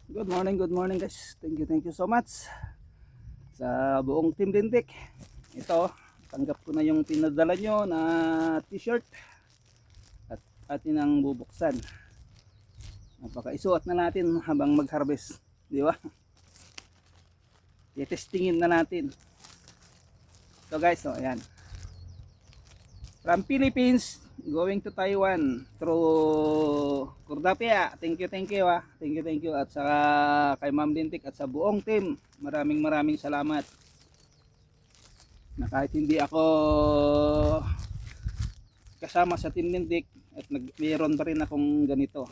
Good morning guys. Thank you so much sa buong Team Dintik. Ito, tanggap ko na yung pinadala nyo na t-shirt at atin ang bubuksan. Napaka-isuot na natin habang mag-harvest, di ba? I-testingin na natin. So guys, oh, ayan. From Philippines going to Taiwan through Cordapia. Thank you. Thank you. At saka kay Ma'am Dintik at sa buong team. Maraming salamat. Na kahit hindi ako kasama sa Team Dintik at mayroon pa rin akong ganito.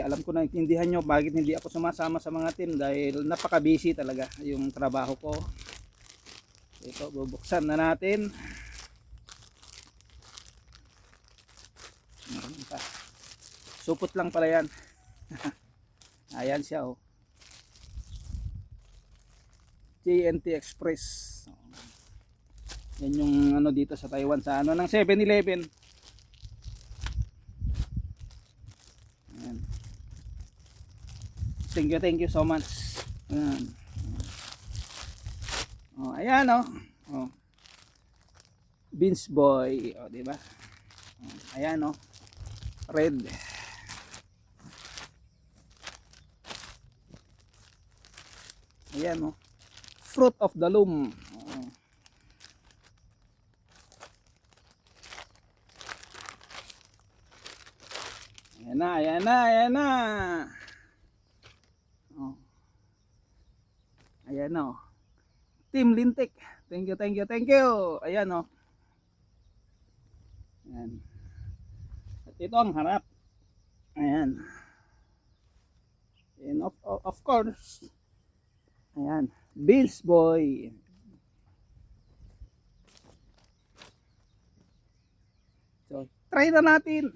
Alam ko na intindihan nyo bakit hindi ako sumasama sa mga team dahil napaka-busy talaga yung trabaho ko. Ito, bubuksan na natin. Supot lang pala yan. Ayan siya, oh. JNT Express. Yan yung ano dito sa Taiwan sa ano ng 7-Eleven. Ayan. Thank you so much. Ayan. Oh, ayan, oh. Oh. Beans Boy, oh, di ba? Oh, ayan, oh. Red. Ayan, oh. Fruit of the Loom. Oh. Ayan na. Oh. Ayan, oh. Team Lintik. Thank you. Ayan, oh. Ayan. At ito ang harap. Ayan. And of course, ayan, Beans Boy. So, try na natin.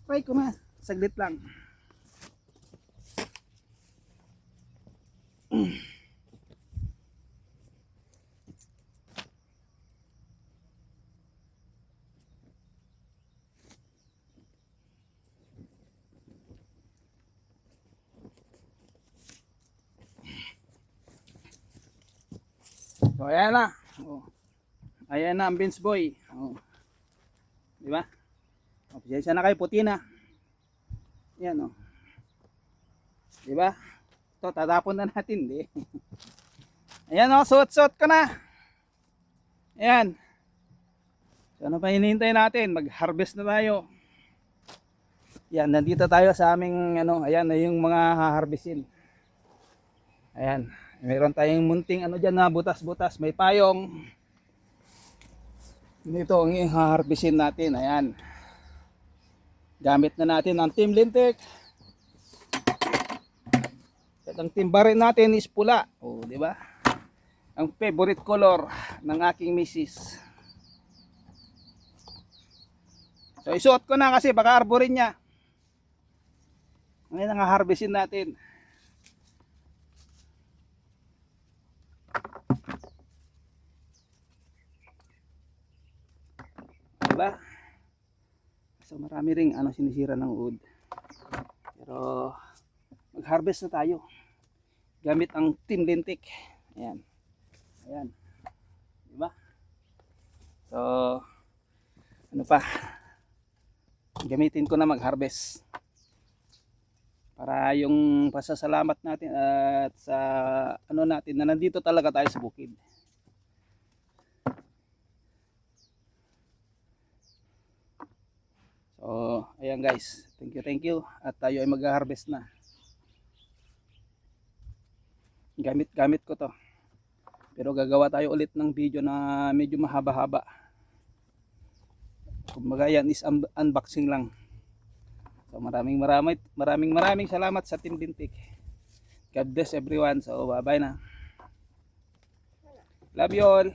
Try ko na. Saglit lang. So, ayan na. Oh. Ayan na ang Beans Boy. Oh. Di ba? Oh, pasensya na kayo, puti na. Ayan, oh. Di ba? Ito, tatapon na natin, di. Ayan, oh, suot ko na. Ayan. So, ano pa hinihintay natin? Mag-harvest na tayo. Yan, nandito tayo sa aming ano, ayan na yung mga haharvestin. Ayan, mayroon tayong munting ano diyan na butas-butas, may payong. Dito ang haharvestin natin, ayan. Gamit na natin ang Team Lintik. At ang timba natin is pula. Oh, di ba? Ang favorite color ng aking misis. So isuot ko na kasi baka arborin niya. Ngayon ang harvestin natin. Diba? So marami ring ano sinisira ng wood. Pero mag-harvest na tayo. Gamit ang Team Lintik. Ayan. Ayan. Diba? So ano pa? Gamitin ko na mag-harvest. Para yung pasasalamat natin at sa ano natin na nandito talaga tayo sa bukid. So, ayan guys. Thank you. At tayo ay mag-harvest na. Gamit ko to. Pero gagawa tayo ulit ng video na medyo mahaba-haba. Kumbaga yan is unboxing lang. So maraming salamat sa Team Dintik. God bless everyone. So bye bye na. Love you all.